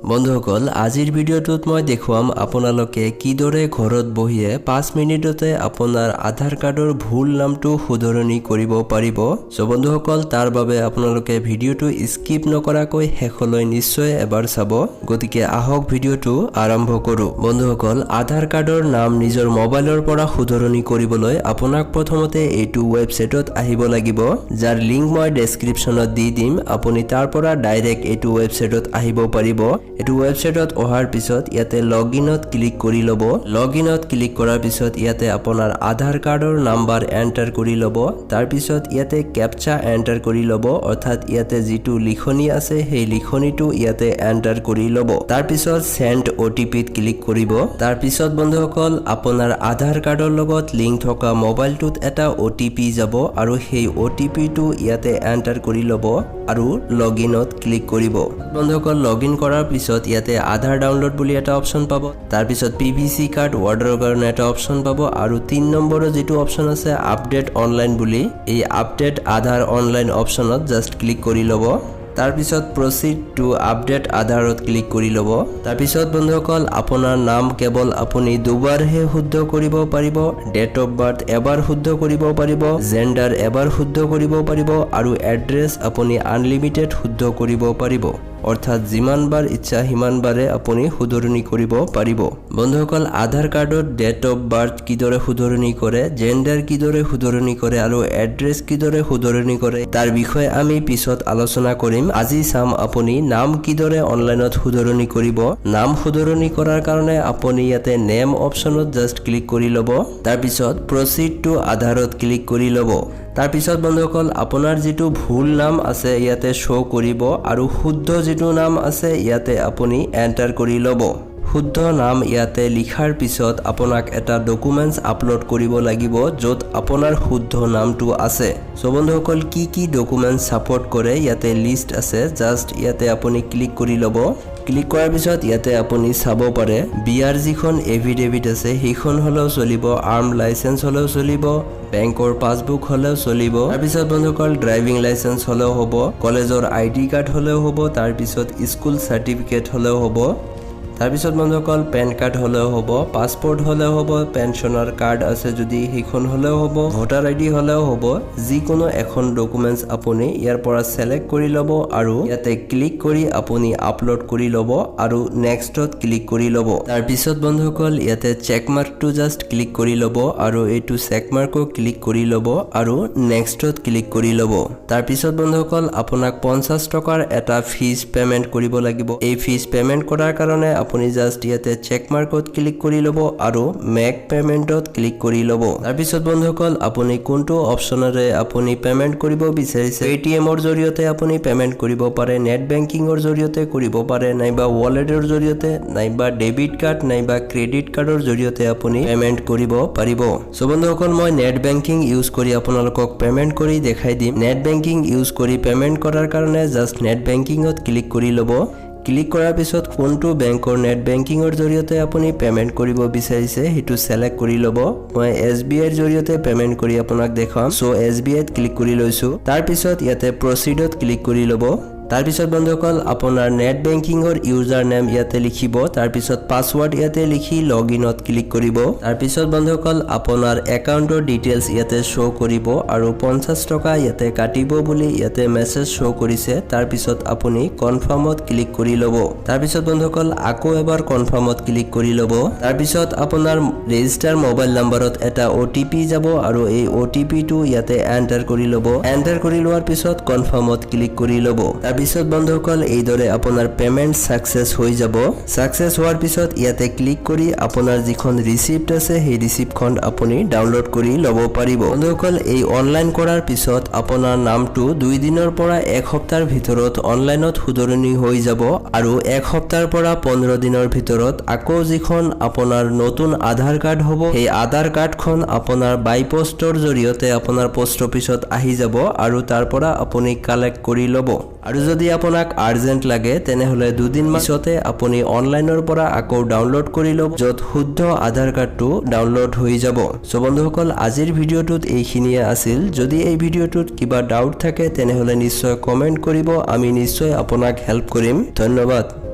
বন্ধুসকল আজিৰ ভিডিঅ'টোত মই দেখুৱাম আপোনালোকে কিদৰে ঘৰত বহিয়ে 5 মিনিটতে আপোনাৰ আধাৰ কাৰ্ডৰ ভুল নামটো শুধৰণি কৰিব পাৰিব। সো বন্ধুসকল তাৰ বাবে আপোনালোকে ভিডিঅ'টো স্কিপ নকৰাকৈ শেষলৈ নিশ্চয় এবাৰ চাব। গতিকে আহক ভিডিঅ'টো আৰম্ভ কৰো। বন্ধুসকল আধাৰ কাৰ্ডৰ নাম নিজৰ মোবাইলৰ পৰা শুধৰণি কৰিবলৈ আপোনাক প্ৰথমতে এইটো ৱেবছাইটত আহিব লাগিব, যাৰ লিংক মই ডেসক্ৰিপচনত দি দিম। আপুনি তাৰ পৰা ডাইৰেক্ট এইটো ৱেবছাইটত আহিব পাৰিব। এটো ৱেবছাইটত অহাৰ পিছত ইয়াতে লগইনত ক্লিক কৰি লব। লগইনত ক্লিক কৰাৰ পিছত ইয়াতে আপোনাৰ আধাৰ কাৰ্ডৰ নাম্বাৰ এন্টাৰ কৰি লব। তাৰ পিছত ইয়াতে ক্যাপচা এন্টাৰ কৰি লব, অৰ্থাৎ ইয়াতে যেটো লিখনি আছে সেই লিখনিটো ইয়াতে এন্টাৰ কৰি লব। তাৰ পিছত সেন্ড ওটিপিত ক্লিক কৰিব। তাৰ পিছত বন্ধুসকল আপোনাৰ আধাৰ কাৰ্ডৰ লগত লিংক থকা মোবাইলটোত এটা ওটিপি যাব আৰু সেই ওটিপিটো ইয়াতে এন্টাৰ কৰি লব আৰু লগইনত ক্লিক কৰিব। বন্ধুসকল লগইন কৰাৰ পিছত ইয়াতে আধাৰ ডাউনলোড বুলি এটা অপশন পাব। তাৰ পিছত পিভিসি কাৰ্ড অৰ্ডাৰৰ কাৰণে এটা অপশন পাব আৰু 3 নম্বৰৰ যেটো অপশন আছে আপডেট অনলাইন বুলি, এই আপডেট আধাৰ অনলাইন অপশনত জাস্ট ক্লিক কৰি লব। তাৰ পিছত প্ৰসিড টু আপডেট আধাৰত ক্লিক কৰি লব। তাৰ পিছত বন্ধুসকল আপোনাৰ নাম কেৱল আপুনি দুবাৰহে শুদ্ধ কৰিব পাৰিব, ডেট অফ বাৰ্থ এবাৰ শুদ্ধ কৰিব পাৰিব, জেন্ডাৰ এবাৰ শুদ্ধ কৰিব পাৰিব আৰু এড্ৰেছ আপুনি আনলিমিটেড শুদ্ধ কৰিব পাৰিব, অৰ্থাৎ যিমানবাৰ ইচ্ছা সিমানবাৰে আপুনি শুধৰণি কৰিব পাৰিব। বন্ধুসকল আধাৰ কাৰ্ডত ডেট অফ বাৰ্থ কিদৰে শুধৰণি কৰে, জেন্ডাৰ কিদৰে শুধৰণি কৰে আৰু এড্ৰেছ কিদৰে শুধৰণি কৰে তাৰ বিষয়ে আমি পিছত আলোচনা কৰিম। আজি চাম আপুনি নাম কিদৰে অনলাইনত শুধৰণি কৰিব। নাম শুধৰণি কৰাৰ কাৰণে আপুনি ইয়াতে নেম অপশনত জাস্ট ক্লিক কৰি লব। তাৰ পিছত প্ৰসিড টু আধাৰত ক্লিক কৰি লব। তাৰ পিছত বন্ধুসকল আপোনাৰ যেটো ভুল নাম আছে ইয়াতে শো কৰিব আৰু শুদ্ধ যেটো নাম আছে ইয়াতে আপুনি এন্টাৰ কৰি লব। শুদ্ধ নাম ইয়াতে লিখাৰ পিছত আপোনাক এটা ডকুমেন্টস আপলোড কৰিব লাগিব য'ত আপোনাৰ শুদ্ধ নামটো আছে। সো বন্ধুসকল কি ডকুমেন্টস সাপোৰ্ট কৰে ইয়াতে লিষ্ট আছে, জাস্ট ইয়াতে আপুনি ক্লিক কৰি লব। ক্লিক কৰাৰ পিছত ইয়াতে আপুনি চাব পাৰে বিআৰ যিখন এফিডেভিট আছে সেইখন হলেও চলিব, আৰ্ম লাইসেন্স হলেও চলিব, বেংকৰ পাসবুক হলেও চলিব। তাৰ পিছত বন্ধুসকল ড্ৰাইভিং লাইসেন্স হলেও হ'ব, কলেজৰ আইডি কাৰ্ড হলেও হ'ব, তাৰ পিছত স্কুল সাৰ্টিফিকেট হলেও হ'ব, তাৰ পিছত বন্ধুসকল পেন কাৰ্ড হলেও হ'ব, পাসপোৰ্ট হলেও হ'ব, পেনশনৰ কাৰ্ড আছে যদি সেইখন হলেও হ'ব, ভোটাৰ আইডি হলেও হ'ব। যিকোনো এখন ডকুমেন্টস আপুনি ইয়াৰ পৰা সিলেক্ট কৰি লব আৰু ইয়াতে ক্লিক কৰি আপুনি আপলোড কৰি লব আৰু নেক্সটত ক্লিক কৰি লব। তাৰ পিছত বন্ধুসকল ইয়াতে চেক মাৰ্কটো জাস্ট ক্লিক কৰি লব আৰু এইটো চেক মাৰ্কো ক্লিক কৰি লব আৰু নেক্সটত ক্লিক কৰি লব। তাৰ পিছত বন্ধুসকল আপোনাক 50 টকাৰ এটা ফিজ পেমেন্ট কৰিব লাগিব। এই ফিজ পেমেন্ট কৰাৰ কাৰণে আপুনি জাস্ট ইয়াতে চেক মাৰ্কত ক্লিক কৰি লব আৰু মেক পেমেন্টত ক্লিক কৰি লব। তাৰ পিছত বন্ধুসকল আপুনি কোনটো অপচনৰে আপুনি পেমেন্ট কৰিব বিচাৰিছে, পেটিএমৰ জৰিয়তে আপুনি পেমেন্ট কৰিব পাৰে, নেট বেংকিংৰ জৰিয়তে কৰিব পাৰে, নাইবা ওয়ালেটৰ জৰিয়তে, নাইবা ডেবিট কাৰ্ড নাইবা ক্ৰেডিট কাৰ্ডৰ জৰিয়তে আপুনি পেমেন্ট কৰিব পাৰিব। সো বন্ধুসকল মই নেট বেংকিং ইউজ কৰি আপোনালোকক পেমেন্ট কৰি দেখাই দিম। নেট বেংকিং ইউজ কৰি পেমেন্ট কৰাৰ কাৰণে জাস্ট নেট বেংকিংত ক্লিক কৰি লব। ক্লিক কৰাৰ পিছত কোনটো বেংকৰ নেট বেংকিংৰ জৰিয়তে আপুনি পেমেন্ট কৰিব বিচাৰিছে হেতু সিলেক্ট কৰি লব। মই এসবিআইৰ জৰিয়তে পেমেন্ট কৰি আপোনাক দেখাম। সো এসবিআইত ক্লিক কৰি লৈছো। তাৰ পিছত ইয়াতে প্ৰসিডত ক্লিক কৰি লব। তাৰ পিছত বন্ধুসকল আপোনাৰ নেট বেংকিংৰ ইউজাৰ নেম ইয়াতে লিখিব। তাৰ পিছত পাসওয়াৰ্ড ইয়াতে লিখি লগইনত ক্লিক কৰিব। তাৰ পিছত বন্ধুসকল আপোনাৰ একাউন্টৰ ডিটেইলছ ইয়াতে শো কৰিব আৰু 50 টকা ইয়াতে কাটিব বুলি ইয়াতে মেসেজ শো কৰিছে। তাৰ পিছত আপুনি কনফাৰ্মত ক্লিক কৰি লব। তাৰ পিছত বন্ধুসকল আকৌ এবাৰ কনফাৰ্মত ক্লিক কৰি লব। তাৰ পিছত আপোনাৰ ৰেজিষ্টাৰ মোবাইল নম্বৰত এটা ওটিপি যাব আৰু এই ওটিপিটো ইয়াতে এন্টাৰ কৰি লব। এন্টাৰ কৰি লোৱাৰ পিছত কনফাৰ্মত ক্লিক কৰি লব। তাৰ পিছত বন্ধুসকল এইদৰে আপোনাৰ পেমেন্ট সাকসেস হৈ যাব। সাকসেস হোৱাৰ পিছত ইয়াতে ক্লিক কৰি আপোনাৰ যিখন ৰিসিপ্ট আছে সেই ৰিসিপ্টখন আপুনি ডাউনলোড কৰি লব পাৰিব। বন্ধুসকল এই অনলাইন কৰাৰ পিছত আপোনাৰ নামটো 2 দিনৰ পৰা 1 সপ্তাহৰ ভিতৰত অনলাইনত শুধৰণি হৈ যাব আৰু 1 সপ্তাহৰ পৰা 15 দিনৰ ভিতৰত আকৌ যিখন আপোনাৰ নতুন আধাৰ কাৰ্ড হ'ব সেই আধাৰ কাৰ্ডখন আপোনাৰ বাই পোষ্টৰ জৰিয়তে আপোনাৰ পোষ্ট অফিচত আহি যাব আৰু তাৰ পৰা আপুনি কালেক্ট কৰি লব। আৰু যদি আপোনাক আৰ্জেন্ট লাগে তেনেহলে 2 দিন পিছতে আপুনি অনলাইনৰ পৰা আকৌ ডাউনলোড কৰি লব, যত শুদ্ধ আধাৰ কাৰ্ডটো ডাউনলোড হৈ যাব। সো বন্ধুসকল আজিৰ ভিডিঅ'টোত এইখিনিয়ে আছিল। যদি এই ভিডিঅ'টোত কিবা ডাউট থাকে তেনেহলে নিশ্চয় কমেন্ট কৰিব, আমি নিশ্চয় আপোনাক হেল্প কৰিম। ধন্যবাদ।